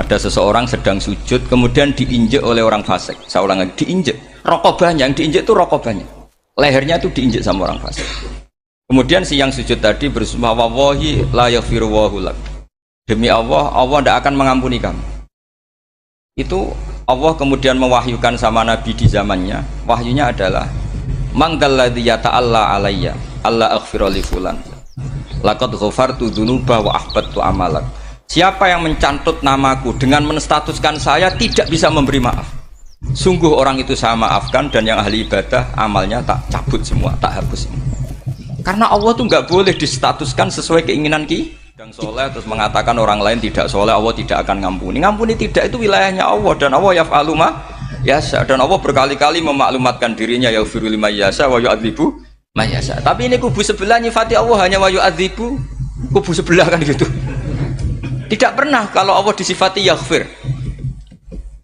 Ada seseorang sedang sujud kemudian diinjek oleh orang fasik. Saya ulang lagi, diinjek. Rokobahnya, yang diinjek itu rokobahnya. Lehernya itu diinjek sama orang fasik. Kemudian si yang sujud tadi bersumpah wallahi la yaghfiru wallahu lak. Demi Allah, Allah tidak akan mengampuni kamu. Itu Allah kemudian mewahyukan sama Nabi di zamannya. Wahyunya adalah mangdalladzi yata'alla alayya alla aghfira li fulan. Laqad ghafartu dzunuba wa ahbattu amalak. Siapa yang mencantut namaku dengan menstatuskan saya tidak bisa memberi maaf. Sungguh orang itu saya maafkan dan yang ahli ibadah amalnya tak cabut semua, tak hapus semua. Karena Allah tuh nggak boleh distatuskan sesuai keinginan kita. Yang soleh terus mengatakan orang lain tidak soleh, Allah tidak akan ngampuni. Ngampuni tidak itu wilayahnya Allah dan Allah yaf'alu ma yasha. Dan Allah berkali-kali memaklumatkan dirinya yaghfiru liman yasha wa yu'adzibu man yasha. Tapi ini kubu sebelah nyifati Allah hanya wa yu'adzibu, kubu sebelah kan gitu. Tidak pernah kalau Allah disifati yaghfir.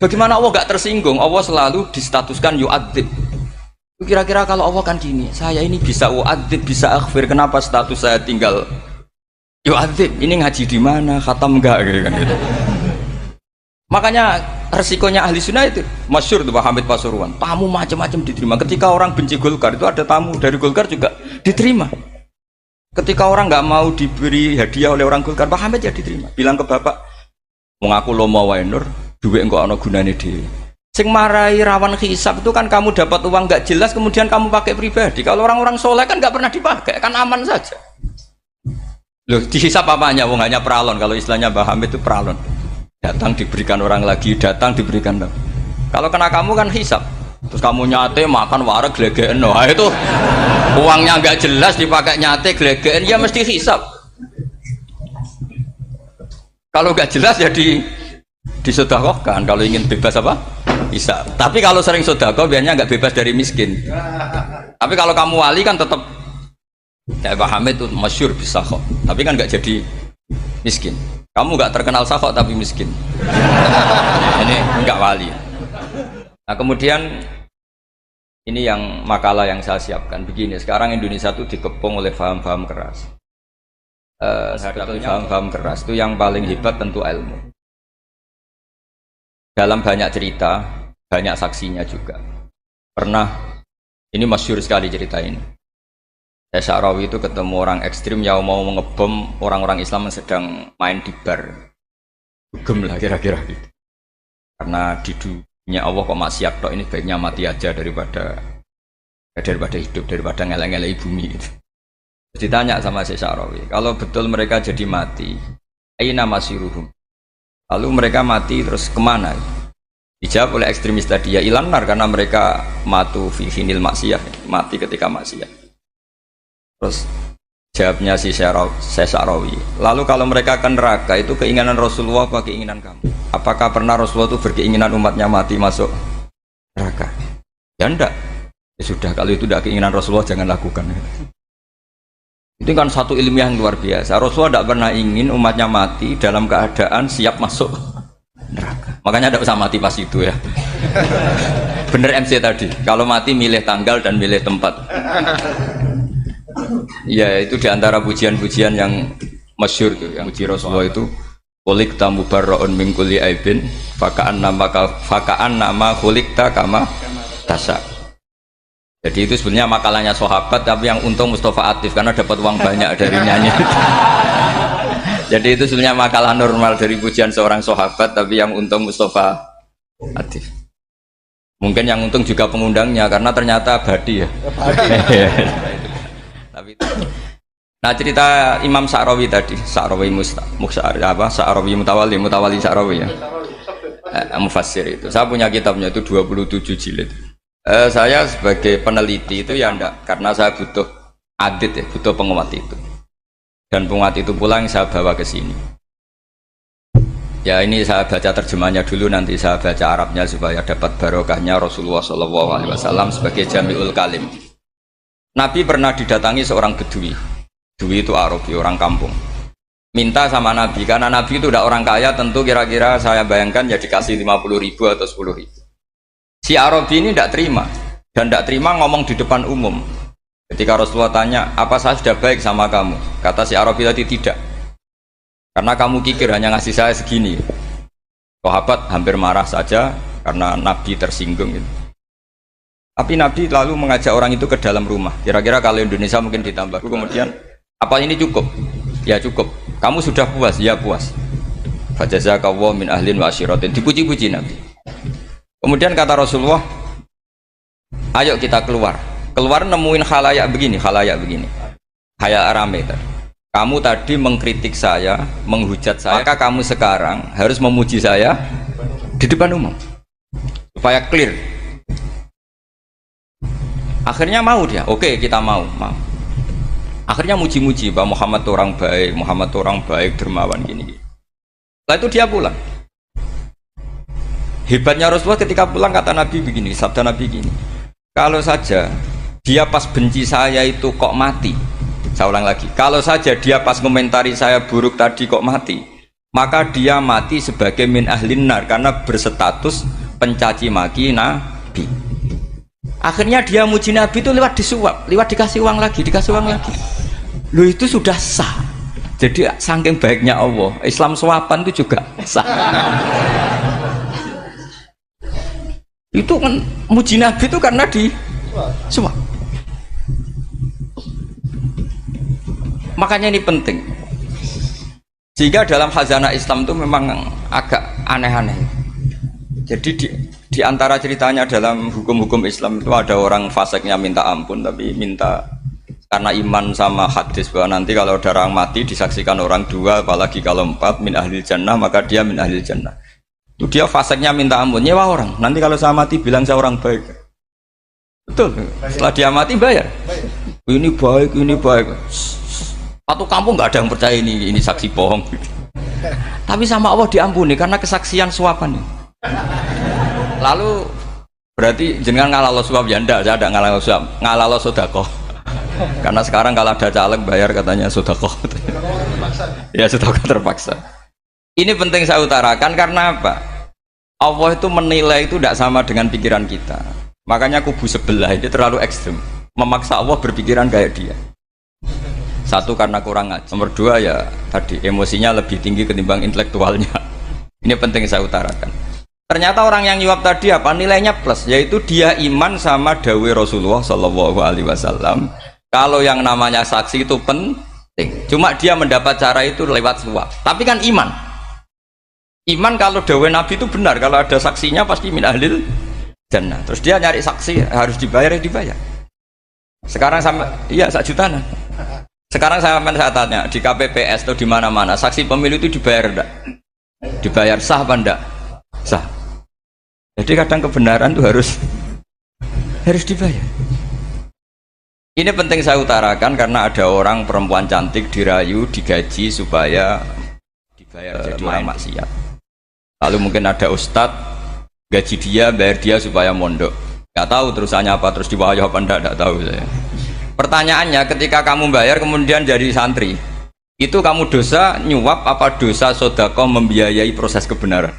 Bagaimana Allah gak tersinggung? Allah selalu distatuskan yu'adzib. Kira-kira kalau Allah kan gini, saya ini bisa u'adzib, bisa aghfir, kenapa status saya tinggal yu'adzib? Ini ngaji di mana? Khatam enggak gitu kan gitu. Makanya resikonya ahli sunnah itu masyhur tuh Pak Hamid Pasuruan. Tamu macam-macam diterima. Ketika orang benci Golkar itu ada tamu dari Golkar juga diterima. Ketika orang nggak mau diberi hadiah oleh orang Golkar, Pak Hamid ya diterima. Bilang ke bapak, mengaku lomo wae nur, duit enggak ana gunane dhewe. Sing marai rawan hisab itu kan kamu dapat uang nggak jelas kemudian kamu pakai pribadi. Kalau orang-orang soleh kan nggak pernah dipakai, kan aman saja. Loh, dihisab apanya? Wong hanya peralon. Kalau istilahnya Pak Hamid itu peralon. Datang diberikan orang lagi, datang diberikan. Kalau kena kamu kan hisab. Terus kamu nyate makan wareg glegeken, nah itu uangnya nggak jelas dipakai nyate glegeken, ya mesti hisab. Kalau nggak jelas ya disedekahkan. Kalau ingin bebas apa? Hisab. Tapi kalau sering sedekah biasanya nggak bebas dari miskin. Tapi kalau kamu wali kan tetap ya Pak Hamid itu masyhur bisa kok. Tapi kan nggak jadi miskin. Kamu nggak terkenal sakok tapi miskin. Ini nggak wali. Nah kemudian ini yang makalah yang saya siapkan begini. Sekarang Indonesia itu dikepung oleh paham-paham keras. Paham-paham keras itu yang paling hebat tentu ilmu. Dalam banyak cerita, banyak saksinya juga. Pernah, ini masyhur sekali cerita ini. Sya'rawi itu ketemu orang ekstrim yang mau mengebom orang-orang Islam yang sedang main di bar. Dugem lah kira-kira gitu. Karena di dunia Allah kok maksiat tok, ini baiknya mati aja daripada hidup, daripada ngeleng-ngeleng bumi gitu. Terus ditanya sama Sya'rawi, kalau betul mereka jadi mati, aina masiruhum? Lalu mereka mati terus kemana? Dijawab oleh ekstremis tadi, ya ilanar, karena mereka matu fi finil maksiyah, mati ketika maksiat. Terus jawabnya si Sya'rawi, lalu kalau mereka ke neraka itu keinginan Rasulullah apa keinginan kamu? Apakah pernah Rasulullah itu berkeinginan umatnya mati masuk neraka? Ya enggak. Ya sudah, kalau itu tidak keinginan Rasulullah jangan lakukan. Itu kan satu ilmiah yang luar biasa. Rasulullah tidak pernah ingin umatnya mati dalam keadaan siap masuk neraka. Makanya tidak usah mati pas itu ya. Bener MC tadi, kalau mati milih tanggal dan milih tempat. Ya itu diantara pujian-pujian yang masyhur tuh, yang puji Rasulullah itu khuliqta mubarra'un min kulli aibin faka'an nama khuliqta kama tasya. Jadi itu sebenarnya makalahnya sahabat, tapi yang untung Mustafa Atif karena dapat uang banyak dari nyanyi. Jadi itu sebenarnya makalah normal dari pujian seorang sahabat, tapi yang untung Mustafa Atif. Mungkin yang untung juga pengundangnya karena ternyata abadi ya. Nah cerita Imam Sya'rawi tadi, Sya'rawi Sya'rawi Mutawali Sya'rawi ya, mufassir itu. Saya punya kitabnya itu 27 jilid. Saya sebagai peneliti itu ya enggak, karena saya butuh adit ya, butuh penguat itu. Dan penguat itu pula yang saya bawa ke sini. Ya ini saya baca terjemahnya dulu, nanti saya baca Arabnya supaya dapat barokahnya Rasulullah SAW sebagai Jami'ul Kalim. Nabi pernah didatangi seorang bedui. Bedui itu Arabi, orang kampung. Minta sama Nabi, karena Nabi itu udah orang kaya, tentu kira-kira saya bayangkan ya dikasih 50.000 atau 10.000. Si Arabi ini tidak terima, dan tidak terima ngomong di depan umum. Ketika Rasulullah tanya, apa saya sudah baik sama kamu? Kata si Arabi tadi tidak. Karena kamu kikir hanya ngasih saya segini. Sahabat hampir marah saja karena Nabi tersinggung gitu. Tapi Nabi lalu mengajak orang itu ke dalam rumah. Kira-kira kalau Indonesia mungkin ditambah. Kemudian, apa ini cukup? Ya cukup. Kamu sudah puas? Ya puas. Fajazakallahu min ahlin wa asyiratin. Dipuji-puji Nabi. Kemudian kata Rasulullah, ayo kita keluar. Keluar nemuin khalayak begini. Khalayak rame tadi. Kamu tadi mengkritik saya, menghujat saya, maka kamu sekarang harus memuji saya di depan umum supaya clear. Akhirnya mau dia, oke kita mau. Akhirnya muji-muji bahwa Muhammad itu orang baik, dermawan gini. Setelah itu dia pulang. Hebatnya Rasulullah ketika pulang kata Nabi begini, sabda Nabi begini, kalau saja dia pas benci saya itu kok mati. Saya ulang lagi, kalau saja dia pas komentari saya buruk tadi kok mati, maka dia mati sebagai min ahlin nar karena berstatus pencaci maki Nabi. Akhirnya dia muji Nabi itu lewat disuap, lewat dikasih uang lagi. Loh itu sudah sah. Jadi saking baiknya Allah, Islam suapan itu juga sah. Itu kan muji Nabi itu karena disuap. Makanya ini penting. Sehingga dalam khazanah Islam itu memang agak aneh-aneh. Jadi di antara ceritanya dalam hukum-hukum Islam itu ada orang fasiknya minta ampun, tapi minta karena iman sama hadis bahwa nanti kalau ada orang mati disaksikan orang dua, apalagi kalau empat min ahlil jannah, maka dia min ahlil jannah. Itu dia fasiknya minta ampun, nyewa orang. Nanti kalau saya mati bilang saya orang baik. Betul. Setelah dia mati bayar. Ini baik. Satu kampung nggak ada yang percaya ini saksi bohong. Tapi sama Allah diampuni karena kesaksian suapan ini. Lalu berarti jenengan ngalalo suap ya enggak, saya ada ngalalo suap, ngalalo sodako. Karena sekarang kalau ada caleg bayar katanya sodako. Ya sodako terpaksa. Ini penting saya utarakan karena apa? Allah itu menilai itu tidak sama dengan pikiran kita. Makanya kubu sebelah ini terlalu ekstrim, memaksa Allah berpikiran kayak dia. Satu karena kurang ngaji, nomor dua ya tadi emosinya lebih tinggi ketimbang intelektualnya. Ini penting saya utarakan. Ternyata orang yang nyuap tadi apa nilainya plus, yaitu dia iman sama dawai Rasulullah Shallallahu Alaihi Wasallam. Kalau yang namanya saksi itu penting, cuma dia mendapat cara itu lewat suap. Tapi kan iman kalau dawai Nabi itu benar, kalau ada saksinya pasti min ahlil jannah. Terus dia nyari saksi harus dibayar. Sekarang sama iya 1 juta. Sekarang saya tanya di KPPS atau di mana-mana saksi pemilu itu dibayar enggak? Dibayar sah apa enggak? Sah. Jadi kadang kebenaran itu harus dibayar. Ini penting saya utarakan karena ada orang perempuan cantik dirayu, digaji supaya dibayar jadi maksiat. Lalu mungkin ada ustadz gaji dia, bayar dia supaya mondok. Nggak tahu terusannya apa, terus diwayah apa enggak tahu saya. Pertanyaannya, ketika kamu bayar kemudian jadi santri, itu kamu dosa nyuap apa dosa sodako membiayai proses kebenaran?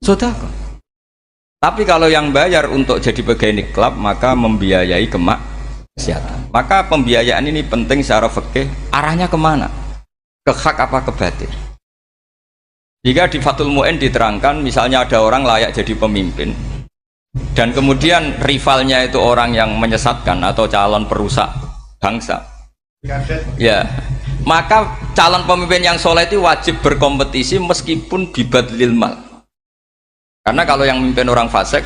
Sodako. Tapi kalau yang bayar untuk jadi pegawai klub maka membiayai kemaksiatan. Maka pembiayaan ini penting secara fikih. Arahnya kemana? Ke hak apa ke batil? Jika di Fathul Mu'in diterangkan, misalnya ada orang layak jadi pemimpin, dan kemudian rivalnya itu orang yang menyesatkan atau calon perusak bangsa, ya maka calon pemimpin yang soleh itu wajib berkompetisi meskipun bibadlil mal, karena kalau yang memimpin orang fasik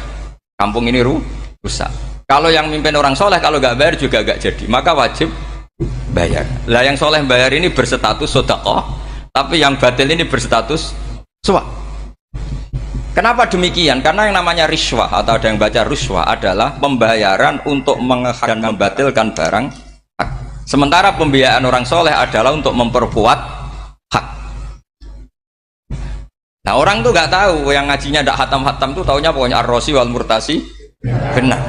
kampung ini rusak. Kalau yang memimpin orang soleh kalau nggak bayar juga nggak jadi, maka wajib bayar. Lah yang soleh bayar ini berstatus sedekah, tapi yang batil ini berstatus suap. Kenapa demikian? Karena yang namanya riswah atau ada yang baca ruswah adalah pembayaran untuk menghak dan membatalkan barang hak. Sementara pembiayaan orang soleh adalah untuk memperkuat hak. Nah orang tuh nggak tahu, yang ngajinya nggak hatam-hatam tuh taunya pokoknya ar-rosi wal murtasi benar.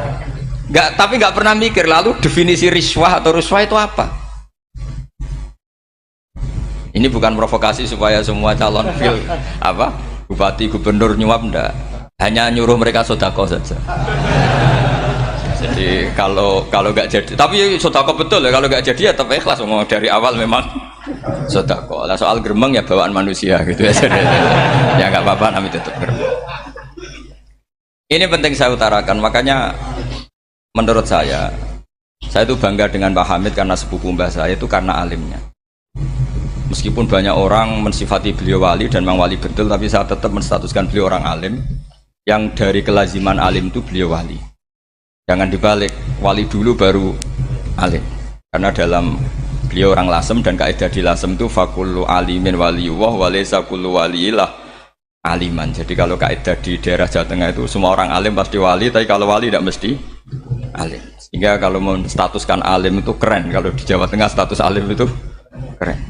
Tapi nggak pernah mikir lalu definisi riswah atau ruswah itu apa. Ini bukan provokasi supaya semua calon bupati, gubernur nyuap enggak, hanya nyuruh mereka sodako saja. Jadi kalau nggak jadi, tapi sodako betul ya, kalau nggak jadi ya tetap ikhlas. Dari awal memang sedekah. Lah soal gremeng ya bawaan manusia gitu ya. Ya nggak apa-apa namanya tetap gremeng. Ini penting saya utarakan, makanya menurut saya itu bangga dengan Pak Hamid karena sepupu mbah saya itu karena alimnya. Meskipun banyak orang mensifati beliau wali dan memang wali betul, tapi saya tetap menstatuskan beliau orang alim yang dari kelaziman alim itu beliau wali. Jangan dibalik, wali dulu baru alim. Karena dalam beliau orang Lasem dan kaidah di Lasem itu fakullu alimin waliyullah walaysa kullu waliyillah aliman. Jadi kalau kaidah di daerah Jawa Tengah itu semua orang alim pasti wali, tapi kalau wali tidak mesti alim. Sehingga kalau menstatuskan alim itu keren. Kalau di Jawa Tengah status alim itu keren.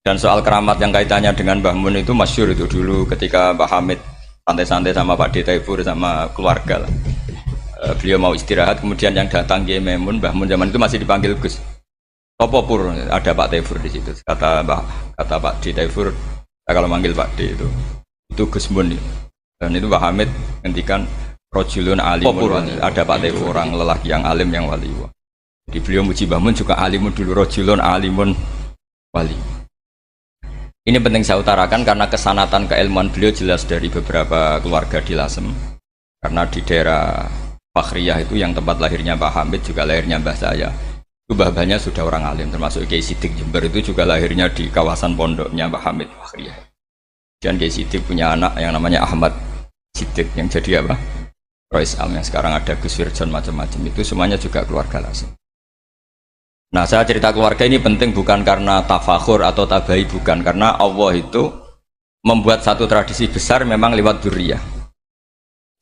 Dan soal keramat yang kaitannya dengan Mbah Mun itu masyhur itu dulu ketika Pak Hamid santai-santai sama Pak D. Taifur sama keluarga lah. Beliau mau istirahat, kemudian yang datang Kiai Maimun, Mbah Mun zaman itu masih dipanggil Gus. Topo pur, ada Pak Taifur di situ. Kata Pak D. Taifur, kalau manggil Pak D itu Gus Mun. Dan itu Pak Hamid ngendikan rojulun alimun wali. Ada Pak Taifur, orang lelaki yang alim yang wali. Jadi beliau muji Mbah Mun juga alimun dulu, rojulun alimun wali. Ini penting saya utarakan karena kesanatan keilmuan beliau jelas dari beberapa keluarga di Lasem. Karena di daerah Fakhriyah itu yang tempat lahirnya Pak Hamid juga lahirnya mbah saya. Itu mbah-mbahnya sudah orang alim, termasuk Kiai Sidik Jember itu juga lahirnya di kawasan pondoknya Pak Hamid Fakhriyah. Dan Kiai Sidik punya anak yang namanya Ahmad Sidik yang jadi apa? Rois Am yang sekarang ada Gus Wirjon macam-macam, itu semuanya juga keluarga Lasem. Nah, saya cerita keluarga ini penting bukan karena tafakhur atau tabai, bukan, karena Allah itu membuat satu tradisi besar memang lewat dzurriyyah.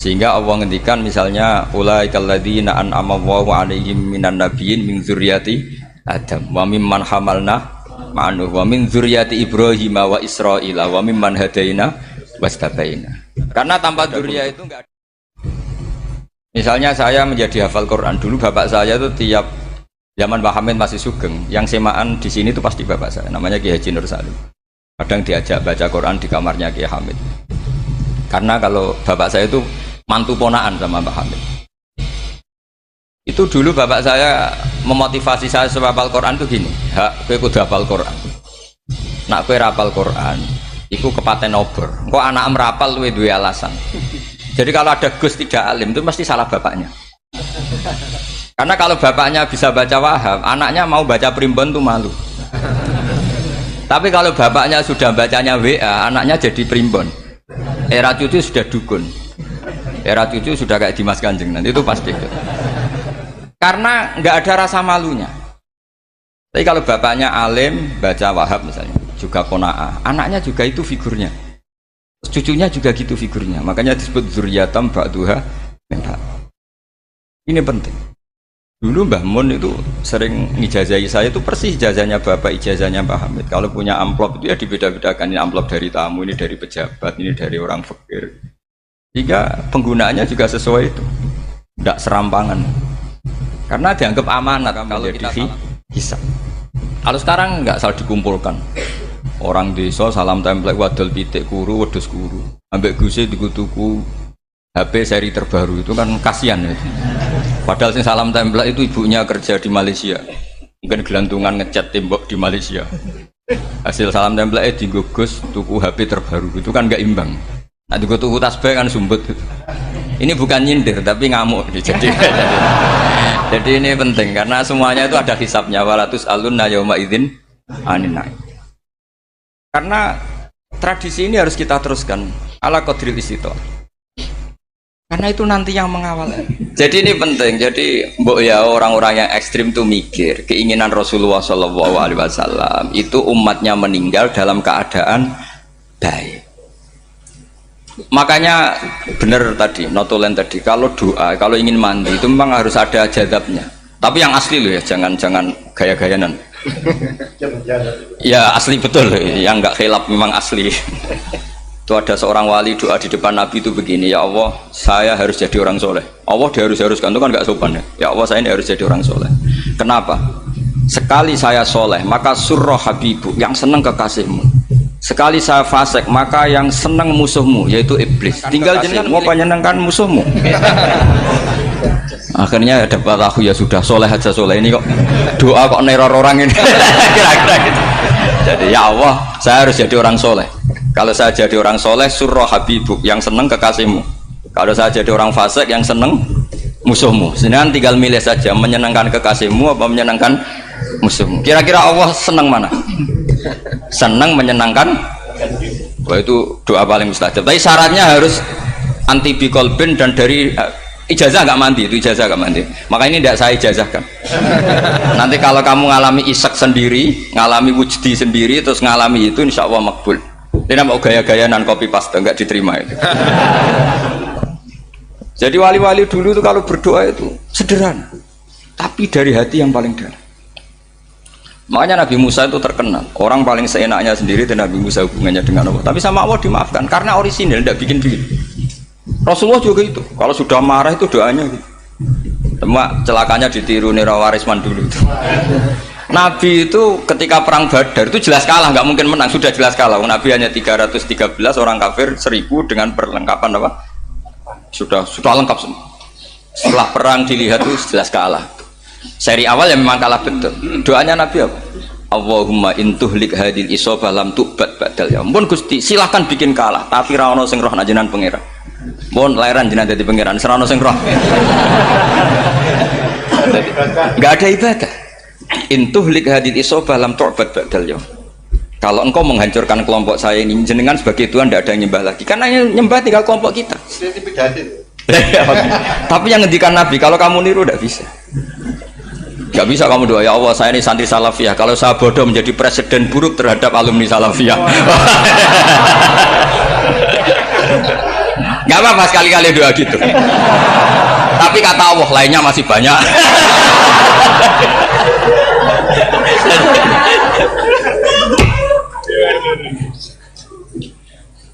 Sehingga Allah ngendikan misalnya ulaikal ladzina an'ama Allahu 'alaihim minan nabiyyin min dzurriyyati Adam wa mimman hamalna ma'anu wa min dzurriyyati Ibrahim wa Israila wa mimman hadaina wastabaina. Karena tanpa dzurriyyah itu enggak ada. Misalnya saya menjadi hafal Quran, dulu bapak saya itu tiap zaman Pak Hamid masih sugeng, yang semaan di sini itu pasti bapak saya, namanya Kiai Haji Nur Salim. Kadang diajak baca Quran di kamarnya Kiai Hamid. Karena kalau bapak saya itu mantu ponaan sama Pak Hamid. Itu dulu bapak saya memotivasi saya supaya hafal Quran itu gini, kowe kudu hafal Quran. Nak kowe hafal Quran, iku kepaten obor. Kok anak merapal luwe duwe alasan. Jadi kalau ada Gus tidak alim itu mesti salah bapaknya. Karena kalau bapaknya bisa baca Wahab, anaknya mau baca primbon tuh malu. Tapi kalau bapaknya sudah bacanya WA, anaknya jadi primbon. Era cucu sudah dukun. Era cucu sudah kayak Dimas Kanjeng, nanti itu pasti. Karena nggak ada rasa malunya. Tapi kalau bapaknya alim, baca Wahab misalnya, juga qanaah, anaknya juga itu figurnya. Cucunya juga gitu figurnya. Makanya disebut dzurriyyatam ba'duha min ba'd. Ini penting. Dulu Mbah Mun itu sering ngijazahi saya, itu persis ijazahnya bapak, ijazahnya Pak Hamid. Kalau punya amplop itu ya dibeda-bedakan, ini amplop dari tamu, ini dari pejabat, ini dari orang fakir. Jika penggunaannya juga sesuai itu, tidak serampangan. Karena dianggap amanat kalau kita hisab. Kalau sekarang nggak salah dikumpulkan. Orang desa salam template wadol pitik kuru, wedhus kuru. Ambek guse tuku HP seri terbaru itu kan kasihan ya. Padahal sing salam template itu ibunya kerja di Malaysia. Mungkin gelantungan ngecat tembok di Malaysia. Hasil salam template digugus tuku HP terbaru itu kan nggak imbang. Nah juga tuku tasbih kan sumbut. Ini bukan nyindir tapi ngamuk. Jadi ini penting karena semuanya itu ada hisabnya. Walatus alunna yauma idzin anin naim. Karena tradisi ini harus kita teruskan ala qadril istitha'ah. Karena itu nanti yang mengawal. Jadi ini penting. Jadi mbok ya orang-orang yang ekstrim tuh mikir keinginan Rasulullah SAW itu umatnya meninggal dalam keadaan baik. Makanya benar tadi, notulen tadi, kalau doa, kalau ingin mandi itu memang harus ada jadabnya. Tapi yang asli loh ya, jangan gaya-gayanan. Ya asli betul, yang nggak khilaf memang asli. Itu ada seorang wali doa di depan Nabi itu begini, ya Allah saya harus jadi orang soleh. Allah diharuskan itu kan nggak sopan ya. Ya Allah saya ini harus jadi orang soleh. Kenapa? Sekali saya soleh maka surroh habibu, yang seneng kekasihmu. Sekali saya fasik maka yang seneng musuhmu, yaitu iblis. Tinggal jenengan mau menyenangkan musuhmu. Akhirnya dapat aku ya sudah soleh aja soleh ini kok doa kok neror orang ini kira-kira gitu. Jadi ya Allah saya harus jadi orang soleh. Kalau saya jadi orang soleh surah habibuk yang seneng kekasihmu. Kalau saya jadi orang fasik yang seneng musuhmu. Sedangkan tinggal milih saja menyenangkan kekasihmu apa menyenangkan musuhmu. Kira-kira Allah seneng mana? Seneng menyenangkan. Wah itu doa paling mustajab. Tapi syaratnya harus anti bikolbin dan dari ijazah nggak mandi, itu ijazah nggak mandi. Maka ini tidak saya ijazahkan. Nanti kalau kamu ngalami isak sendiri, ngalami wujdi sendiri, terus ngalami itu, insya Allah makbul. Ini mau gaya-gaya nan copy paste nggak diterima itu. Jadi wali-wali dulu itu kalau berdoa itu sederhana, tapi dari hati yang paling dalam. Makanya Nabi Musa itu terkenal. Orang paling seenaknya sendiri dan Nabi Musa hubungannya dengan Allah. Tapi sama Allah dimaafkan karena orisinil, tidak bikin-bikin. Rasulullah juga itu, kalau sudah marah itu doanya gitu. Cuma celakanya ditiru Nira Warisman dulu itu. Nabi itu ketika perang Badar itu jelas kalah, nggak mungkin menang, sudah jelas kalah. Nabi hanya 313 orang kafir, 1000 dengan perlengkapan apa? Sudah lengkap semua. Setelah perang dilihat itu jelas kalah. Seri awal yang memang kalah betul. Doanya Nabi apa? Allahumma intuhlik hadil isobah lam tu'bad badal ya. Ampun Gusti, silahkan bikin kalah, tapi ra ono sing roh najenan pangeran. Mohon lahiran jenazah di pangeran, serano sing roh. Enggak ada ibadah. Intuhlik hadil isobah lam tu'bad badal ya. Kalau engkau menghancurkan kelompok saya ini, jenengan sebagai Tuhan tidak ada yang nyembah lagi. Karena yang nyembah tinggal kelompok kita. Tapi yang ngendikan Nabi, kalau kamu niru tidak bisa. Gak bisa kamu doa, ya Allah saya ini santri salafiyah, kalau saya bodoh menjadi presiden buruk terhadap alumni salafiyah. Gak apa-apa sekali-kali doa gitu. Tapi kata Allah lainnya masih banyak.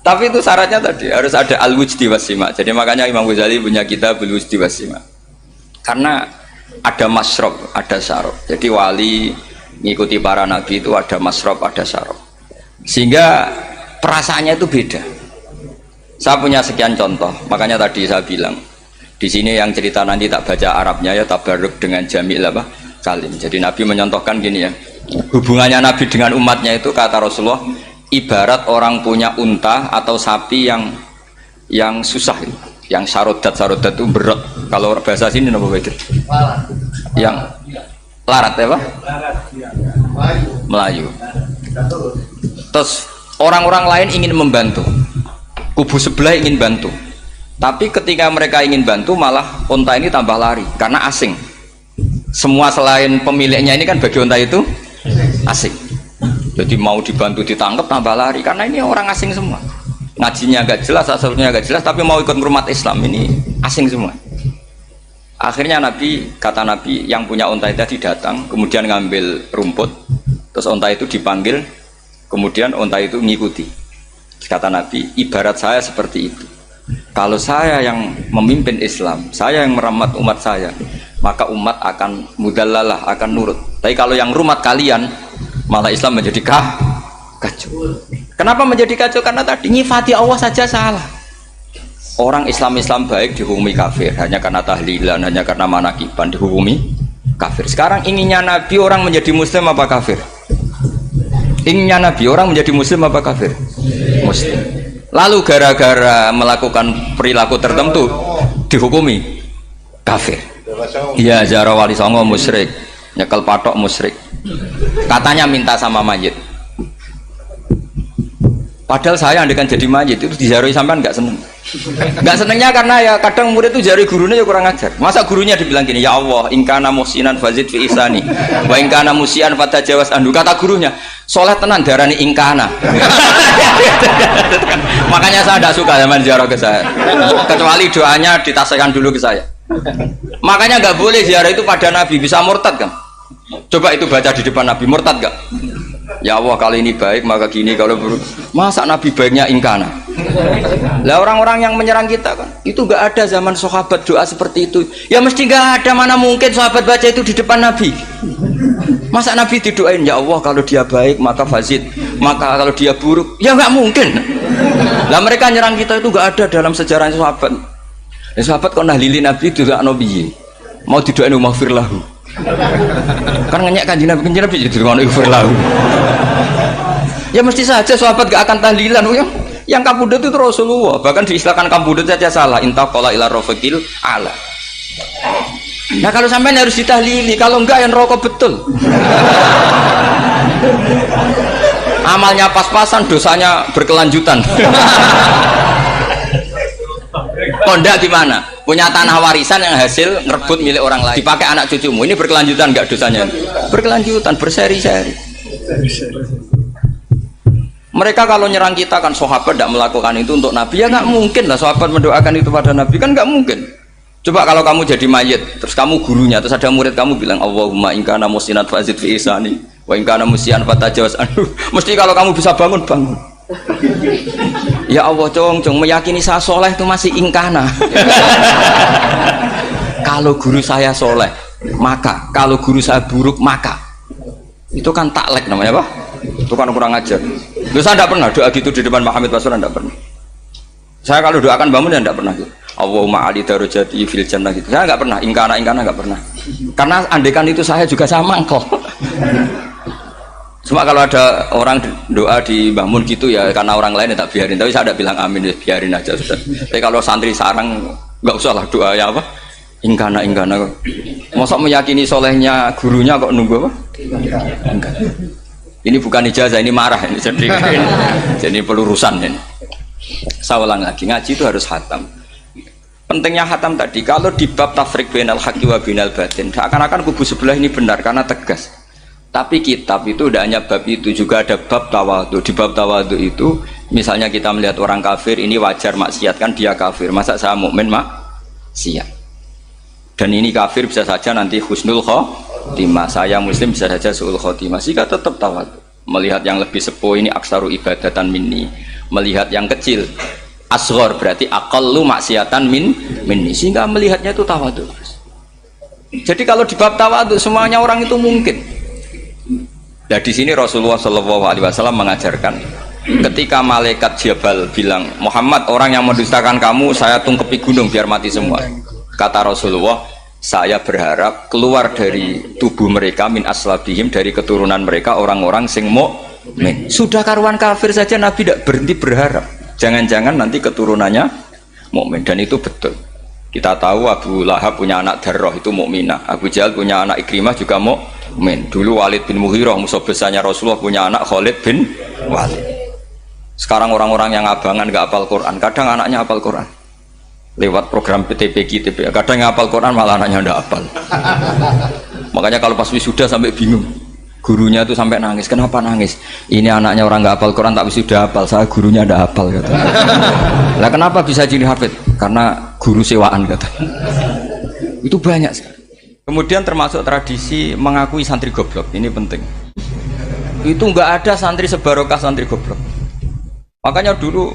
Tapi itu syaratnya tadi harus ada al-wujdi wasima. Jadi makanya Imam Ghazali punya kitab al-wujdi wasima. Karena ada masrob, ada syarab. Jadi wali ngikuti para nabi itu ada masrob, ada syarab. Sehingga perasaannya itu beda. Saya punya sekian contoh. Makanya tadi saya bilang di sini yang cerita nanti tak baca Arabnya ya tabarruk dengan jamil apa kalim. Jadi Nabi menyontohkan gini ya. Hubungannya Nabi dengan umatnya itu kata Rasulullah ibarat orang punya unta atau sapi yang susah itu. Yang sarodat itu berat. Kalau bahasa sini apa begitu? Yang larat ya Pak? Melayu. Terus orang-orang lain ingin membantu, kubu sebelah ingin bantu, tapi ketika mereka ingin bantu malah unta ini tambah lari karena asing. Semua selain pemiliknya ini kan bagi unta itu asing. Jadi mau dibantu ditangkap tambah lari karena ini orang asing semua. Ngajinya agak jelas, asalnya agak jelas, tapi mau ikut ngurumat Islam ini asing semua. Akhirnya kata Nabi yang punya unta itu tadi datang, kemudian ngambil rumput, terus unta itu dipanggil, kemudian unta itu ngikuti. Kata Nabi, ibarat saya seperti itu. Kalau saya yang memimpin Islam, saya yang merawat umat saya, maka umat akan mudallalah, akan nurut. Tapi kalau yang rumat kalian, malah Islam menjadi kacau. Kenapa menjadi kacau? Karena tadi nyifati Allah saja salah. Orang Islam baik dihukumi kafir hanya karena tahlilan, hanya karena manakiban dihukumi kafir. Sekarang inginnya Nabi orang menjadi muslim apa kafir? Inginnya Nabi orang menjadi muslim apa kafir? Muslim. Lalu gara-gara melakukan perilaku tertentu dihukumi kafir. Iya, ziarah wali songo musyrik, nyekel patok musyrik. Katanya minta sama mayit. Padahal saya andekan jadi mayit itu diziarahi sampean nggak seneng. Nggak senengnya karena ya kadang murid itu jari gurunya ya kurang ajar. Masa gurunya dibilang gini, ya Allah, ingkana muhsinan fazid fi ihsani, wa ingkana musian fatajawas anhu. Kata gurunya, soleh tenan darani ingkana. Makanya saya tidak suka zaman ziarah ke saya. Kecuali doanya ditasyakan dulu ke saya. Makanya nggak boleh ziarah itu pada Nabi, bisa murtad kan? Coba itu baca di depan Nabi, murtad gak? Ya Allah kali ini baik maka gini, kalau buruk masa Nabi baiknya ingkana. Lah orang-orang yang menyerang kita kan itu gak ada zaman sahabat doa seperti itu. Ya mesti gak ada, mana mungkin sahabat baca itu di depan Nabi. Masa Nabi didoain ya Allah kalau dia baik maka fazid, maka kalau dia buruk ya gak mungkin. Lah mereka nyerang kita itu gak ada dalam sejarah sahabat. Ya sahabat kok nahlili Nabi itu gak nabi. mau didoain maghfir lahu. Kan ngenyek Kanjeng Nabi jadi maghfir lahu. Ya mesti saja sahabat gak akan tahlilan ya. Yang kabudut itu Rasulullah, bahkan diistilahkan kabudut saja salah. Intaqala ila rafiqil ala. Nah kalau sampai harus ditahlili, kalau enggak yang rokok betul. Amalnya pas-pasan, dosanya berkelanjutan. Kondak gimana? Punya tanah warisan yang hasil ngerebut milik orang lain, dipakai anak cucumu, ini berkelanjutan enggak dosanya? Berkelanjutan, berseri-seri. Mereka kalau nyerang kita kan sahabat tidak melakukan itu untuk Nabi, ya nggak mungkin lah sahabat mendoakan itu pada Nabi, kan nggak mungkin. Coba kalau kamu jadi mayit, terus kamu gurunya, terus ada murid kamu bilang Allahumma in kana musinat fazid fi isani wa in kana musian fatajawaz anhu. Mesti kalau kamu bisa bangun. Ya Allah cong meyakini saya soleh itu masih ingkana. Kalau guru saya soleh maka, kalau guru saya buruk maka, itu kan taklek namanya Pak. Itu kan kurang ajar. Saya tidak pernah doa gitu di depan Muhammad Rasulullah, tidak pernah. Saya kalau doakan bangun ya tidak pernah gitu. Allahumma ali darajati fil jannah gitu. Saya nggak pernah, ingkana nggak pernah. Karena andekan itu saya juga sama kok. Cuma kalau ada orang doa di bangun gitu ya karena orang lain ya tak biarin. Tapi saya tidak bilang amin, ya biarin aja sudah. Tapi kalau santri sarang nggak usah lah doa ya apa? Ingkana kok. Masa meyakini solehnya gurunya kok nunggu apa? Ingkana. Ini bukan ijazah, ini marah ini. Jadi pelurusan ini. Saya ulang lagi, ngaji itu harus khatam. Pentingnya khatam tadi, kalau di bab tafriq bainal haqqi wa bainal batin, akan kubu sebelah ini benar karena tegas. Tapi kitab itu tidak hanya bab itu, juga ada bab tawadhu. Di bab tawadhu itu, misalnya kita melihat orang kafir, ini wajar maksiat kan dia kafir. Masa saya mukmin maksiat? Dan ini kafir bisa saja nanti husnul khotimah, saya muslim bisa saja su'ul khotimah. Jika tetap tawadhu, melihat yang lebih sepuh ini aksaru ibadatan minni, melihat yang kecil asghar berarti aqallu maksiatan minni, sehingga melihatnya itu tawadhu. Jadi kalau di bab tawadhu semuanya orang itu mungkin. Nah di sini Rasulullah SAW mengajarkan, ketika malaikat Jabal bilang Muhammad, orang yang mendustakan kamu saya tungkepi gunung biar mati semua. Kata Rasulullah, saya berharap keluar dari tubuh mereka min aslabihim, dari keturunan mereka orang-orang sing mukmin. Sudah karuan kafir saja Nabi tidak berhenti berharap. Jangan-jangan nanti keturunannya mukmin, dan itu betul. Kita tahu Abu Lahab punya anak Darroh itu mukminah. Abu Jahal punya anak Ikrimah juga mukmin. Dulu Walid bin Mughirah musuh besarnya Rasulullah punya anak Khalid bin Walid. Sekarang orang-orang yang abangan gak hafal Quran, kadang anaknya hafal Quran. Lewat program PTPG, kadang yang hafal Quran malah anaknya tidak hafal. Makanya kalau pas wisuda sampai bingung, gurunya itu sampai nangis. Kenapa nangis? Ini anaknya orang nggak hafal Quran tapi sudah hafal, saya gurunya tidak hafal kata. Lah kenapa bisa jadi hafid? Karena guru sewaan kata. Itu banyak sekali. Kemudian termasuk tradisi mengakui santri goblok, ini penting. Itu nggak ada santri sebarokah santri goblok. Makanya dulu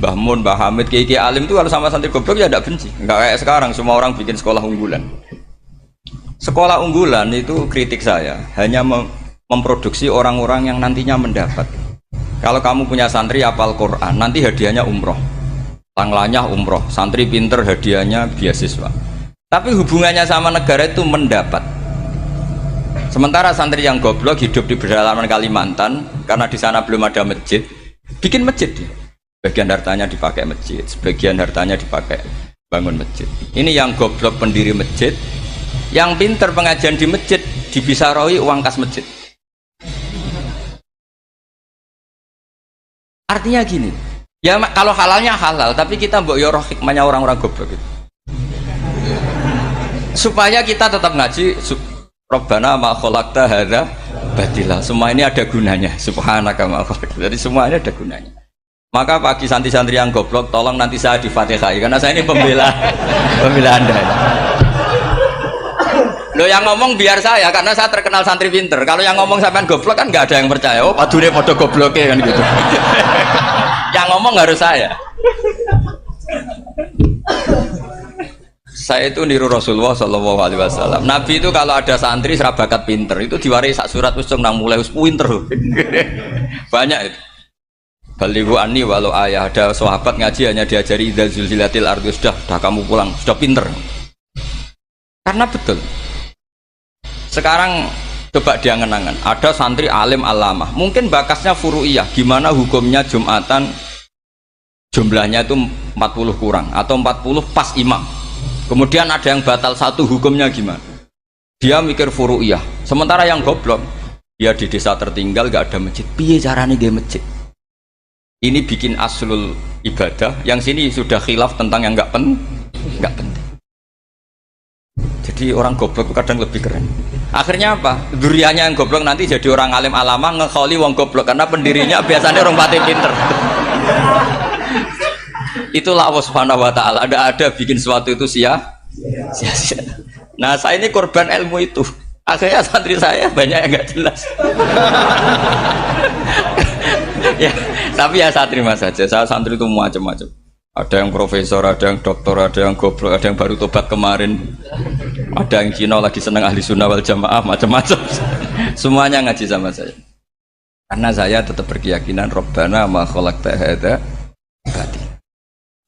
Mbah Mun, Mbah Hamid, Kiai Alim itu kalau sama santri goblok ya tidak benci. Nggak kayak sekarang semua orang bikin sekolah unggulan. Sekolah unggulan itu kritik saya hanya memproduksi orang-orang yang nantinya mendapat. Kalau kamu punya santri hafal Quran, nanti hadiahnya umroh, tanglanya umroh, santri pinter hadiahnya beasiswa. Tapi hubungannya sama negara itu mendapat. Sementara santri yang goblok hidup di pedalaman Kalimantan karena di sana belum ada masjid, bikin masjid dia. Sebagian hartanya dipakai masjid, sebagian hartanya dipakai bangun masjid. Ini yang goblok pendiri masjid, yang pinter pengajian di masjid dibisaroi uang kas masjid. Artinya gini, ya kalau halalnya halal, tapi kita mbok yoroh hikmahnya orang-orang goblok itu. Supaya kita tetap ngaji, Rabbana ma khalaqta hadza batila. Semua ini ada gunanya. Subhanaka ma khalaqta. Jadi semua ini ada gunanya. Maka bagi santri-santri yang goblok, tolong nanti saya di-Fatihai karena saya ini pembela Anda. Loh yang ngomong biar saya, karena saya terkenal santri pinter. Kalau yang ngomong sampean goblok kan nggak ada yang percaya. Oh, padune padha gobloke kan gitu. Yang ngomong harus saya. Saya itu niru Rasulullah SAW. Nabi itu kalau ada santri serabakat pinter itu diwaris sak surat usung nang mulai us pinter. Banyak itu. Balighu anni walau ayah, ada sahabat ngaji hanya diajari idza zulzilatil ardu, sudah kamu pulang, sudah pinter. Karena betul. Sekarang coba diangen-angen, ada santri alim alamah, mungkin bakasnya furu'iyah, gimana hukumnya Jumatan jumlahnya itu 40 kurang atau 40 pas imam. Kemudian ada yang batal satu, hukumnya gimana? Dia mikir furu'iyah. Sementara yang goblok, dia di desa tertinggal gak ada masjid. Piye caranya dia masjid? Ini bikin aslul ibadah, yang sini sudah khilaf tentang yang gak penting. Jadi orang goblok kadang lebih keren. Akhirnya apa? Duriannya yang goblok nanti jadi orang alim alama ngekholi wong goblok karena pendirinya biasanya orang pati pinter. Itulah Allah Subhanahu wa taala. Ada bikin sesuatu itu sia-sia. Nah, saya ini korban ilmu itu. Akhirnya santri saya banyak yang enggak jelas. Ya, tapi ya saya terima saja. Saya santri itu macam-macam. Ada yang profesor, ada yang doktor, ada yang goblok, ada yang baru tobat kemarin, ada yang Cina lagi seneng ahli sunnah wal jamaah, macam-macam. Semuanya ngaji sama saya. Karena saya tetap berkeyakinan Rabbana ma khalaqta hadza batil.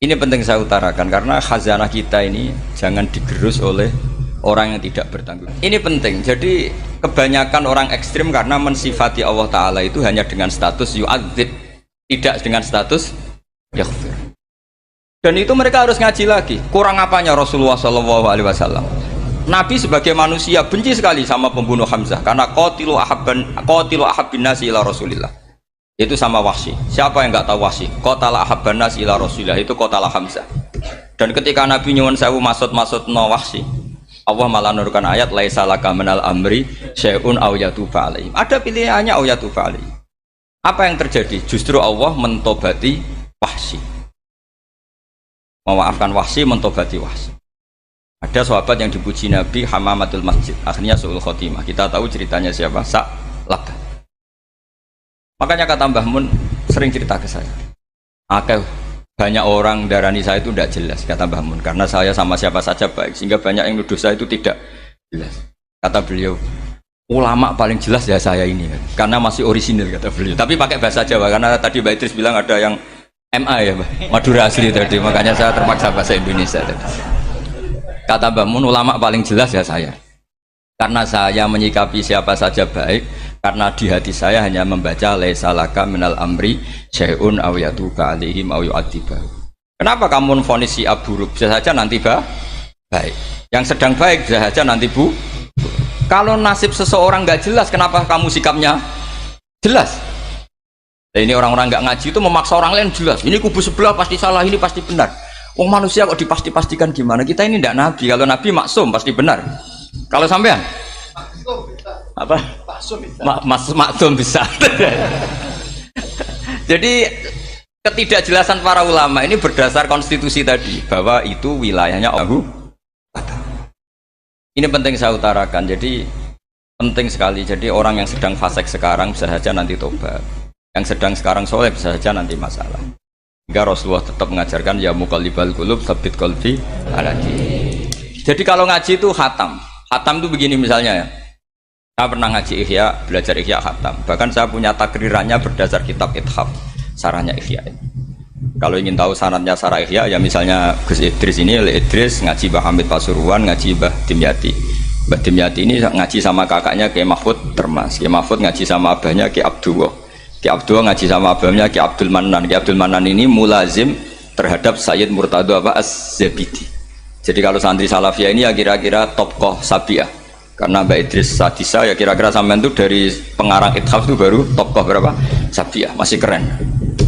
Ini penting saya utarakan karena khazanah kita ini jangan digerus oleh orang yang tidak bertanggung. Ini penting. Jadi kebanyakan orang ekstrim karena mensifati Allah Ta'ala itu hanya dengan status yu'adzib, tidak dengan status yaghfir. Dan itu mereka harus ngaji lagi. Kurang apanya Rasulullah SAW? Nabi sebagai manusia benci sekali sama pembunuh Hamzah karena qatilu ahabbin nasi ila Rasulillah. Itu sama Wahsy. Siapa yang nggak tahu Wahsy? Qatala ahabban nasi ila Rasulillah, itu qatala Hamzah. Dan ketika Nabi nyuwun sewu maksud no Wahsy, Allah malah nurunkan ayat laisa laka minal amri syai'un aw yatuba alaihim. Ada pilihannya aw yatuba alaihim. Apa yang terjadi? Justru Allah mentobati Wahsy. Memaafkan Wahsy, mentobati Wahsy. Ada sahabat yang dipuji Nabi hamamatul masjid, akhirnya su'ul khotimah. Kita tahu ceritanya siapa? Sa'labah. Makanya kata Mbah Mun sering cerita ke saya, banyak orang darani saya itu tidak jelas, kata Mbah Mun, karena saya sama siapa saja baik, sehingga banyak yang nuduh saya itu tidak jelas. Kata beliau, ulama paling jelas ya saya ini, karena masih orisinil, kata beliau. Tapi pakai bahasa Jawa, karena tadi Mbak Idris bilang ada yang MA ya, Madura asli tadi, makanya saya terpaksa bahasa Indonesia tadi. Kata Mbah Mun, ulama paling jelas ya saya, karena saya menyikapi siapa saja baik, karena di hati saya hanya membaca laisa laka minal amri syai'un aw yatuba alaihim aw yu'adzibahu. Kenapa kamu vonis si buruk? Bisa saja nanti baik. Yang sedang baik bisa saja nanti Kalau nasib seseorang nggak jelas, kenapa kamu sikapnya jelas? Nah, ini orang-orang nggak ngaji itu memaksa orang lain jelas. Ini kubu sebelah pasti salah, ini pasti benar. Wong manusia kok dipasti-pastikan gimana? Kita ini tidak nabi. Kalau nabi maksum pasti benar. Kalau sampean apa? Maksum bisa. Jadi ketidakjelasan para ulama ini berdasar konstitusi tadi bahwa itu wilayahnya Allah. Ini penting saya utarakan. Jadi penting sekali. Jadi orang yang sedang fasik sekarang bisa saja nanti tobat. Yang sedang sekarang soleh bisa saja nanti masalah. Hingga Rasulullah tetap mengajarkan ya muqallibal qulub tsabbit qalbi ala dinik. Jadi kalau ngaji itu khatam. Khatam itu begini misalnya ya. Saya pernah ngaji Ihya, belajar Ihya khatam. Bahkan saya punya takrirannya berdasar kitab Ithaf, sarahnya Ihya. Kalau ingin tahu sanadnya sarah Ihya, ya misalnya Gus Idris ini, Idris ngaji Mbah Hamid Pasuruan, ngaji Mbah Dimyati. Mbah Dimyati ini ngaji sama kakaknya Kiai Mahfud Termas. Kiai Mahfud ngaji sama abahnya Kiai Abdullah. Kiai Abdullah ngaji sama abahnya Kiai Abdul Manan. Kiai Abdul Manan ini mulazim terhadap Sayyid Murtado Az-Zabidi. Jadi kalau santri Salafiyah ini ya kira-kira tokoh Sabiah. Karena Mbak Idris Sadisa ya kira-kira sampean itu dari pengarang Ithaf itu baru tokoh berapa? Sabiah, masih keren.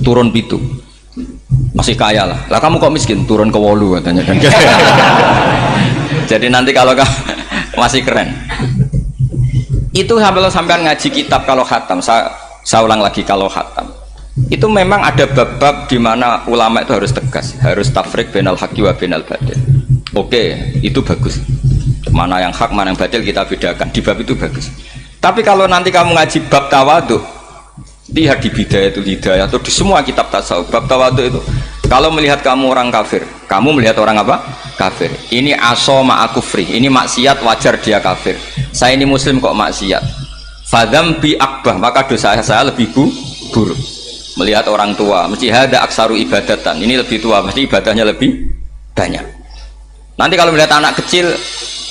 Turun pitu. Masih kaya lah. Lah kamu kok miskin? Turun ke wolu katanya kan. Jadi nanti kalau masih keren. Itu sampean ngaji kitab kalau khatam. Saya ulang lagi kalau khatam. Itu memang ada bab-bab di mana ulama itu harus tegas, harus tafrik bainal haqqi wa bainal batil. Oke, itu bagus. Mana yang hak, mana yang batil kita bedakan. Di bab itu bagus. Tapi kalau nanti kamu ngaji bab tawadhu, lihat di Bidayatul Hidayah atau di semua kitab tasawuf, bab tawadhu itu, kalau melihat kamu orang kafir, kamu melihat orang apa? Kafir. Ini aso ma'akufri, ini maksiat wajar dia kafir. Saya ini muslim kok maksiat. Fadham bi akbah, maka dosa saya lebih buruk. Melihat orang tua, mesti ada aksaru ibadatan, ini lebih tua, mesti ibadahnya lebih banyak. Nanti kalau melihat anak kecil,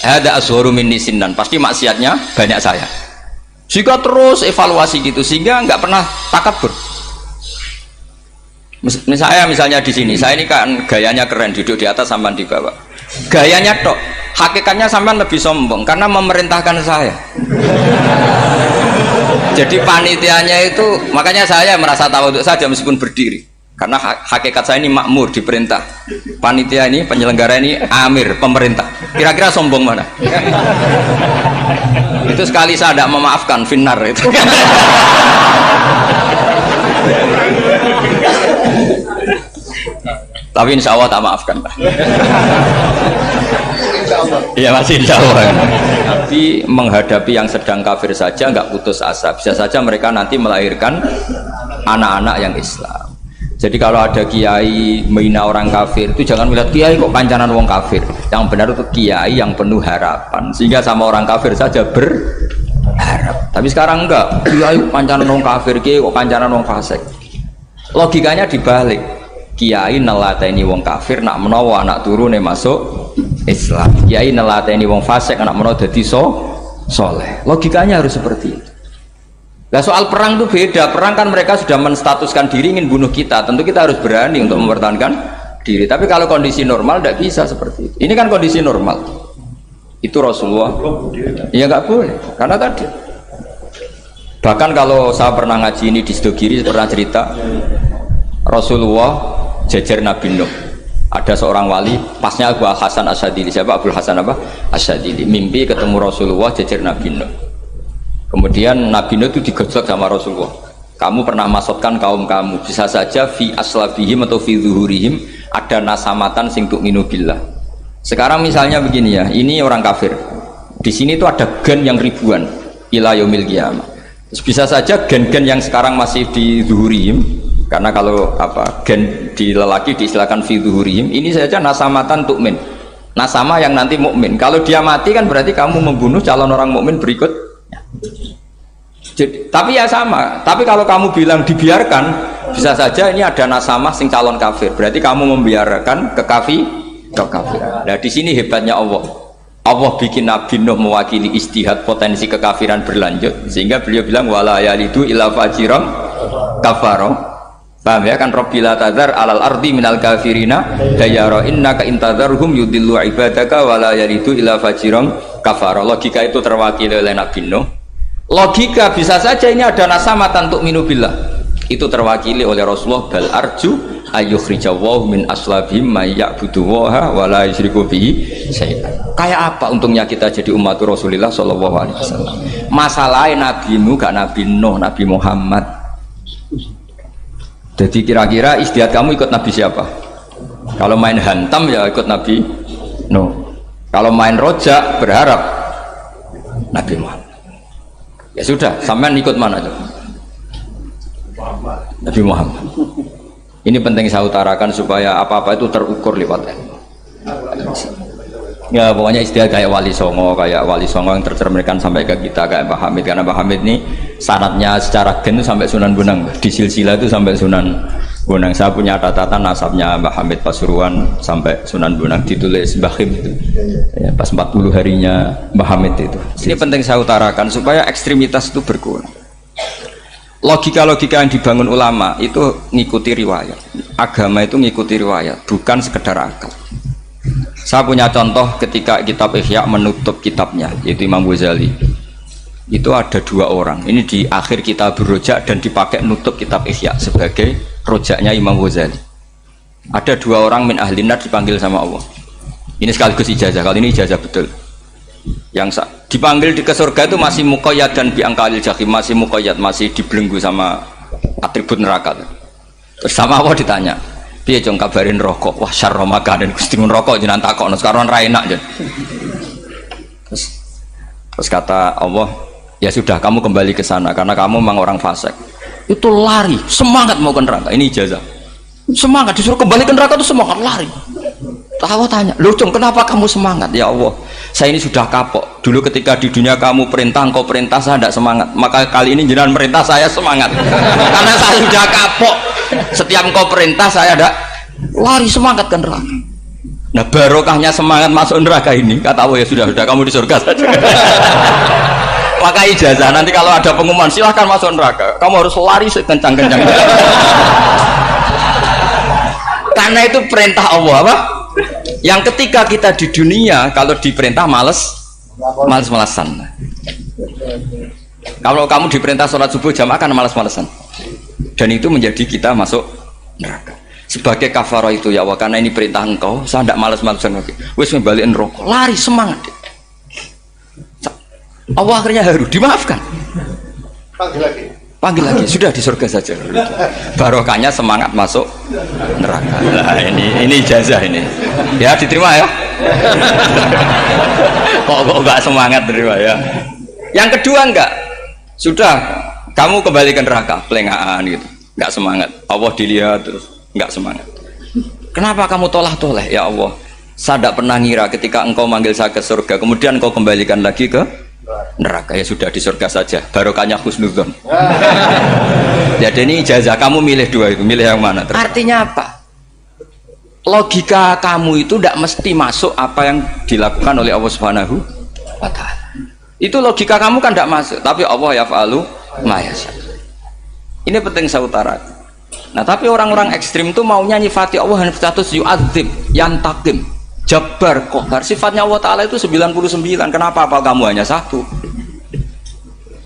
Hada asgharu minni sinnan, pasti maksiatnya banyak saya. Sehingga terus evaluasi gitu, sehingga nggak pernah takabur. Misalnya di sini, saya ini kan gayanya keren, duduk di atas sampean di bawah. Gayanya tok, hakikatnya sampean lebih sombong karena memerintahkan saya. Jadi panitianya itu, makanya saya merasa tawadhu saja meskipun berdiri. Karena hakikat saya ini makmur, diperintah. Panitia ini, penyelenggara ini amir, pemerintah. Kira-kira sombong mana? Itu sekali saya tidak memaafkan, finnar itu. Tapi insya Allah tak maafkan. Iya masih insya Allah. Tapi menghadapi yang sedang kafir saja nggak putus asa. Bisa saja mereka nanti melahirkan anak-anak yang Islam. Jadi kalau ada kiai menghina orang kafir itu jangan melihat kiai kok kancanan wong kafir. Yang benar itu kiai yang penuh harapan. Sehingga sama orang kafir saja berharap. Tapi sekarang enggak. Kiai kancanan wong kafir, kiai kok kancanan wong fasik. Logikanya dibalik. Kiai nelateni wong kafir nak menawa anak turune masuk Islam. Kiai nelateni wong fasik anak menawa dadi soleh. Logikanya harus seperti itu. Nah soal perang itu beda. Perang kan mereka sudah menstatuskan diri ingin bunuh kita. Tentu kita harus berani untuk mempertahankan diri. Tapi kalau kondisi normal tidak bisa seperti itu. Ini kan kondisi normal. Itu Rasulullah. Ya nggak boleh. Karena tadi. Bahkan kalau saya pernah ngaji ini di Sidogiri pernah cerita Rasulullah jejer Nabi Nuh. Ada seorang wali, pasnya Abu Hasan Asyadili. Siapa Abu Hasan apa? Asyadili. Mimpi ketemu Rasulullah jejer Nabi Nuh. Kemudian Nabi Nuh itu digojlok sama Rasulullah. Kamu pernah maksudkan kaum kamu, bisa saja fi aslabihim atau fi zuhurihim ada nasamatan sing tu'minu billah. Sekarang misalnya begini ya, ini orang kafir. Di sini itu ada gen yang ribuan ila yaumil qiyamah. Bisa saja gen-gen yang sekarang masih di zuhurihim, karena kalau apa gen di lelaki diistilahkan fi zuhurihim, ini saja nasamatan tu'min. Nasama yang nanti mukmin. Kalau dia mati kan berarti kamu membunuh calon orang mukmin berikut. Jadi, tapi ya sama. Tapi kalau kamu bilang dibiarkan, bisa saja ini ada nasama sing calon kafir. Berarti kamu membiarkan kekafiran. Nah di sini hebatnya Allah. Allah bikin Nabi Nuh mewakili istihad potensi kekafiran berlanjut, sehingga beliau bilang wala yalidu illa fajiran kafaro. Paham ya kan? Rabbila tadzar alal ardi minal kafirina dayara innaka intadzarhum yudillu ibadaka wala yalidu illa fajiran kafaro. Logika itu terwakili oleh Nabi Nuh. Logika bisa saja ini ada nasamatan untuk minubillah, itu terwakili oleh Rasulullah. Bal arju ayyukhrijawahu min aslabihim may ya'buduwaha wa la yusyriku bihi syai'an. Kayak apa untungnya kita jadi umat Rasulullah sallallahu alaihi wasallam? Masalahnya Nabi Nuh gak Nabi Nuh, Nabi Muhammad. Jadi kira-kira istihad kamu ikut Nabi siapa? Kalau main hantam ya ikut Nabi Nuh. Kalau main rojak berharap Nabi Muhammad. Ya sudah, sampean ikut mana tuh? Nabi Muhammad. Ini penting saya utarakan supaya apa-apa itu terukur lewat ilmu. Ya pokoknya istilah kayak Wali Songo yang tercerminkan sampai ke kita kayak Mbah Hamid, karena Mbah Hamid ini sanadnya secara gen itu sampai Sunan Bonang, di silsilah itu sampai Sunan Bonang. Saya punya catatan nasabnya Mbah Hamid Pasuruan sampai Sunan Bonang, ditulis Mbah Him itu ya, pas 40 harinya Mbah Hamid itu. Ini penting saya utarakan supaya ekstremitas itu berkurang. Logika-logika yang dibangun ulama itu ngikuti riwayat. Agama itu ngikuti riwayat, bukan sekedar akal. Saya punya contoh ketika kitab Ihya menutup kitabnya, yaitu Imam Ghazali. Itu ada dua orang. Ini di akhir kitab Rojak dan dipakai nutup kitab Ihya sebagai rojaknya Imam Ghazali. Ada dua orang min ahli nar dipanggil sama Allah. Ini sekaligus ijazah. Kali ini ijazah betul. Yang dipanggil ke surga itu masih muqayyad dan biangkalil jahim, masih muqayyad, masih dibelenggu sama atribut neraka. Terus sama Allah ditanya, piye jong kabarin rokok? Wah syarra makanan Gusti mun rokok jenengan takokno sekarang ra enak jen. Terus kata Allah, ya sudah kamu kembali ke sana karena kamu memang orang fasik. Itu lari, semangat mau ke neraka. Ini ijazah. Semangat disuruh kembali ke neraka itu semangat lari. Allah tanya, loh Jong kenapa kamu semangat? Ya Allah, saya ini sudah kapok. Dulu ketika di dunia kamu perintah, engkau perintah, saya tidak semangat. Maka kali ini jenengan perintah saya semangat. Karena saya sudah kapok. Setiap engkau perintah saya ada lari semangat ke neraka. Nah barokahnya semangat masuk neraka ini kata Allah, ya sudah kamu di surga saja. Maka ijazah nanti kalau ada pengumuman silahkan masuk neraka, kamu harus lari sekencang-kencang. Karena itu perintah Allah apa? Yang ketika kita di dunia kalau diperintah males-malesan. Kalau kamu diperintah sholat subuh jamaah kan males-malesan. Dan itu menjadi kita masuk neraka. Sebagai kafarah itu ya Allah, karena ini perintah engkau, saya tidak males-malesan lagi. Wis membalikin rokok, lari semangat. Allah akhirnya haru, dimaafkan. Panggil lagi, sudah di surga saja. Barokahnya semangat masuk neraka. Nah, ini ijazah ini. Ya diterima ya. Kok enggak semangat terima ya. Yang kedua enggak. Sudah kamu kembali ke neraka, pelengahan gitu. Enggak semangat. Allah dilihat terus enggak semangat. Kenapa kamu toleh-toleh ya Allah? Saya tidak pernah ngira ketika engkau manggil saya ke surga, kemudian engkau kembalikan lagi ke neraka. Ya sudah di surga saja, barokahnya husnudzon. Jadi ini ijazah, kamu milih dua itu, milih yang mana? Artinya apa? Logika kamu itu tidak mesti masuk apa yang dilakukan oleh Allah Subhanahu wa Ta'ala. Itu logika kamu kan tidak masuk, tapi Allah yaf'alu ma yasha. Ini penting saya utarakan. Nah tapi orang-orang ekstrim itu maunya nyifati Allah dengan status yu'adzib, yantakim, Jabbar, Qahar. Sifatnya Allah Ta'ala itu 99. Kenapa apa kamu hanya satu?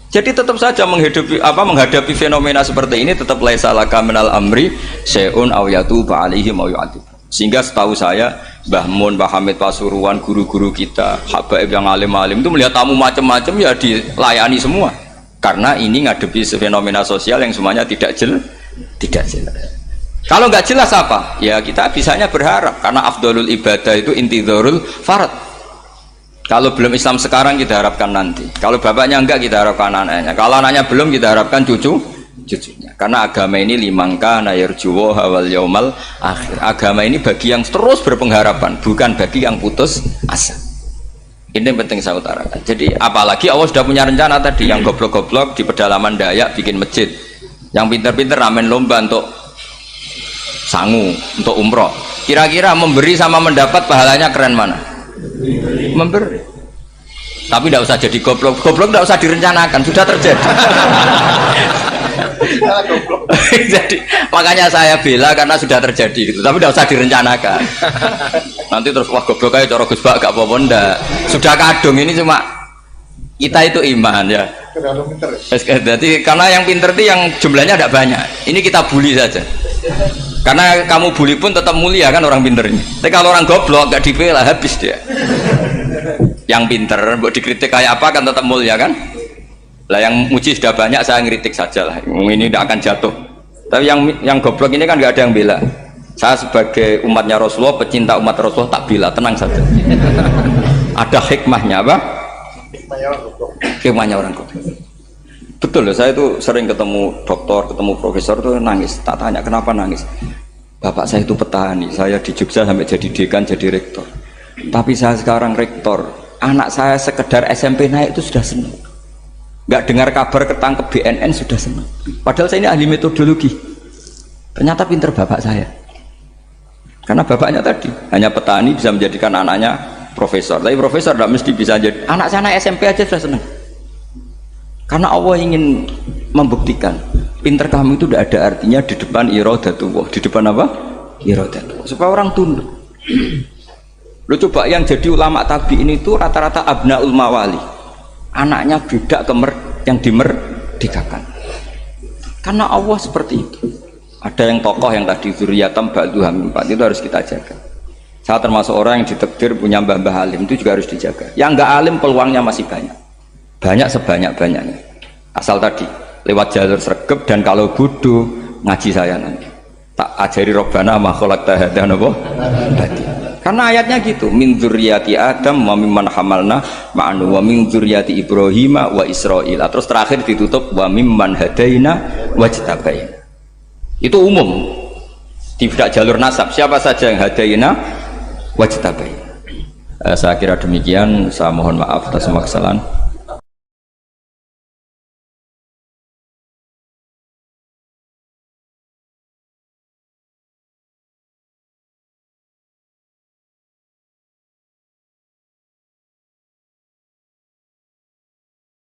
Jadi tetap saja menghadapi fenomena seperti ini tetap laisa laka minal amri syai'un aw yatuba alaihim aw yu'adzib. Sehingga setahu saya Mbah Mun, Mbah Hamid Pasuruan, guru-guru kita, habaib yang alim-alim itu melihat tamu macam-macam ya dilayani semua. Karena ini ngadepi fenomena sosial yang semuanya tidak jelas. Kalau nggak jelas apa? Ya kita bisanya berharap karena afdolul ibadah itu intidharul farad. Kalau belum Islam sekarang kita harapkan nanti. Kalau bapaknya enggak kita harapkan anaknya. Kalau anaknya belum kita harapkan cucunya. Karena agama ini limangka nayarjuwo hawal yaumal akhir. Agama ini bagi yang terus berpengharapan, bukan bagi yang putus asa. Ini yang penting saya utarakan. Jadi apalagi Allah sudah punya rencana tadi, yang goblok-goblok di pedalaman Dayak bikin masjid, yang pinter-pinter ramen lomba untuk sangu, untuk umroh. Kira-kira memberi sama mendapat pahalanya keren mana? Memberi. Tapi tidak usah jadi goblok. Goblok tidak usah direncanakan, sudah terjadi. Jadi makanya saya bela karena sudah terjadi gitu. Tapi tidak usah direncanakan. Nanti terus wah goblok aja cara Gus Bak gak apa-apa ndak. Sudah kadung ini cuma kita itu iman ya. Jadi karena yang pinter itu yang jumlahnya tidak banyak. Ini kita bully saja. Karena kamu bully pun tetap mulia kan orang pinter ini. Tapi kalau orang goblok gak dibela habis dia. Yang pinter buat dikritik kayak apa kan tetap mulia kan. Lah yang muji sudah banyak saya ngeritik saja lah. Ini tidak akan jatuh. Tapi yang goblok ini kan nggak ada yang bela. Saya sebagai umatnya Rasulullah, pecinta umat Rasulullah tak bela, tenang saja. Ada hikmahnya apa? Hikmahnya orang goblok. Betul loh, saya itu sering ketemu dokter, ketemu profesor tuh nangis. Tak tanya kenapa nangis. Bapak saya itu petani, saya di Jogja sampai jadi dekan, jadi rektor. Tapi saya sekarang rektor, anak saya sekedar SMP naik itu sudah senang. Nggak dengar kabar ketangkep BNN sudah senang. Padahal saya ini ahli metodologi. Ternyata pinter bapak saya. Karena bapaknya tadi hanya petani bisa menjadikan anaknya profesor. Tapi profesor tidak mesti bisa jadi. Anak saya anak SMP aja sudah senang. Karena Allah ingin membuktikan pinter kamu itu tidak ada artinya di depan iradatullah. Di depan apa? Iradatullah. Supaya orang tunduk. Lu coba yang jadi ulama tabi'in itu rata-rata abnaul mawali. Anaknya budak yang dimerdekakan. Karena Allah seperti itu. Ada yang tokoh yang tadi zuriyatam ba'duha min ba'd, itu harus kita jaga. Saya termasuk orang yang ditakdir punya mbah-mbah alim, itu juga harus dijaga. Yang enggak alim peluangnya masih banyak. Banyak sebanyak-banyaknya. Asal tadi lewat jalur sregep, dan kalau bodoh ngaji saya nanti. Tak ajari robbana ma khalaqta hadza napa? Karena ayatnya gitu, min dzurriyyati Adam wa mimman hamalna ma'anu wa min dzurriyyati Ibrahim wa Israil. Terus terakhir ditutup wa mimman hadaina wajtabaina. Itu umum. Tidak jalur nasab, siapa saja yang hadaina wajtabaina. Saya kira demikian, saya mohon maaf atas semua kesalahan.